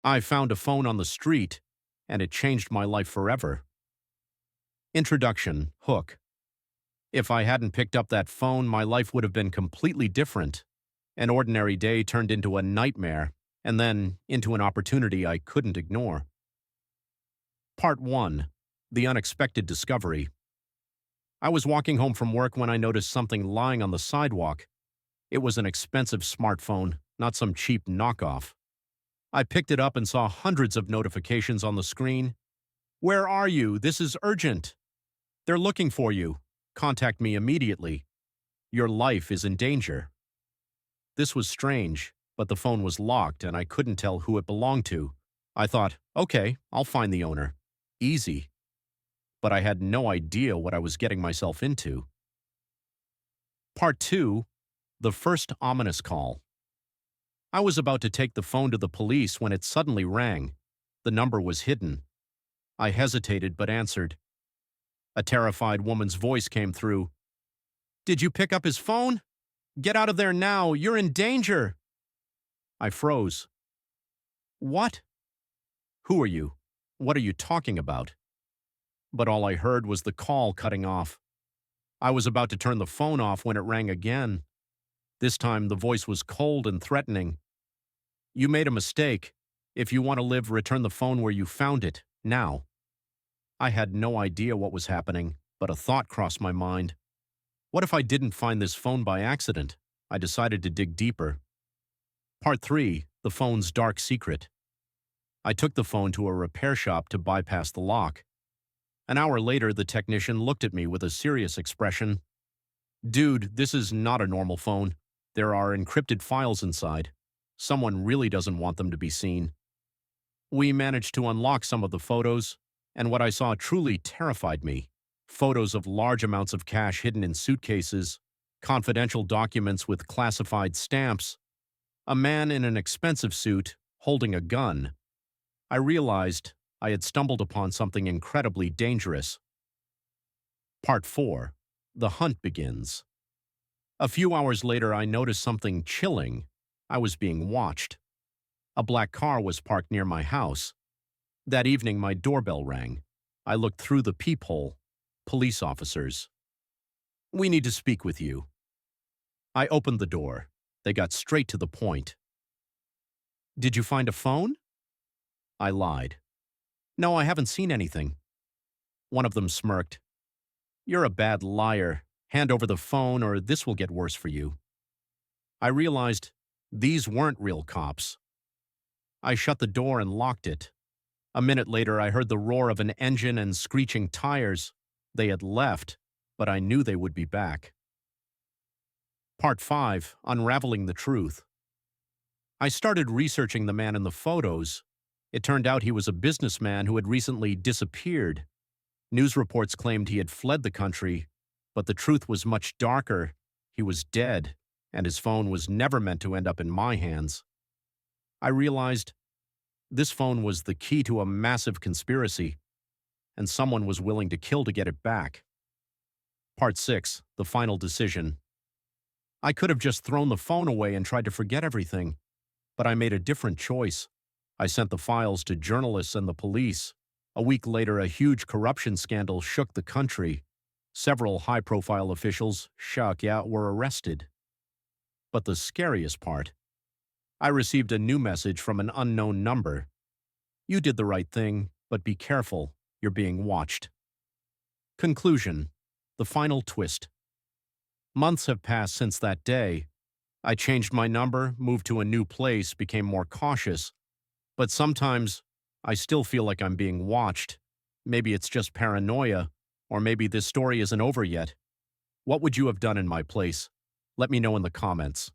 I found a phone on the street, and it changed my life forever. Introduction, hook. If I hadn't picked up that phone, my life would have been completely different. An ordinary day turned into a nightmare, and then into an opportunity I couldn't ignore. Part 1. The Unexpected Discovery. I was walking home from work when I noticed something lying on the sidewalk. It was an expensive smartphone, not some cheap knockoff. I picked it up and saw hundreds of notifications on the screen. "Where are you? This is urgent. They're looking for you. Contact me immediately. Your life is in danger." This was strange, but the phone was locked and I couldn't tell who it belonged to. I thought, okay, I'll find the owner. Easy. But I had no idea what I was getting myself into. Part 2. The First Ominous Call. I was about to take the phone to the police when it suddenly rang. The number was hidden. I hesitated but answered. A terrified woman's voice came through. "Did you pick up his phone? Get out of there now, you're in danger." I froze. "What? Who are you? What are you talking about?" But all I heard was the call cutting off. I was about to turn the phone off when it rang again. This time the voice was cold and threatening. "You made a mistake. If you want to live, return the phone where you found it, now." I had no idea what was happening, but a thought crossed my mind. What if I didn't find this phone by accident? I decided to dig deeper. Part 3. The Phone's Dark Secret. I took the phone to a repair shop to bypass the lock. An hour later, the technician looked at me with a serious expression. "Dude, this is not a normal phone. There are encrypted files inside. Someone really doesn't want them to be seen." We managed to unlock some of the photos, and what I saw truly terrified me. Photos of large amounts of cash hidden in suitcases, confidential documents with classified stamps, a man in an expensive suit holding a gun. I realized I had stumbled upon something incredibly dangerous. Part 4. The Hunt Begins. A few hours later, I noticed something chilling. I was being watched. A black car was parked near my house. That evening, my doorbell rang. I looked through the peephole. Police officers. "We need to speak with you." I opened the door. They got straight to the point. "Did you find a phone?" I lied. "No, I haven't seen anything." One of them smirked. "You're a bad liar. Hand over the phone or this will get worse for you." I realized these weren't real cops. I shut the door and locked it. A minute later, I heard the roar of an engine and screeching tires. They had left, but I knew they would be back. Part 5. Unraveling the Truth. I started researching the man in the photos. It turned out he was a businessman who had recently disappeared. News reports claimed he had fled the country, but the truth was much darker. He was dead, and his phone was never meant to end up in my hands. I realized this phone was the key to a massive conspiracy, and someone was willing to kill to get it back. Part 6. The Final Decision. I could have just thrown the phone away and tried to forget everything, but I made a different choice. I sent the files to journalists and the police. A week later, a huge corruption scandal shook the country. Several high-profile officials, were arrested. But the scariest part, I received a new message from an unknown number. "You did the right thing, but be careful. You're being watched." Conclusion. The final twist. Months have passed since that day. I changed my number, moved to a new place, became more cautious. But sometimes, I still feel like I'm being watched. Maybe it's just paranoia, or maybe this story isn't over yet. What would you have done in my place? Let me know in the comments.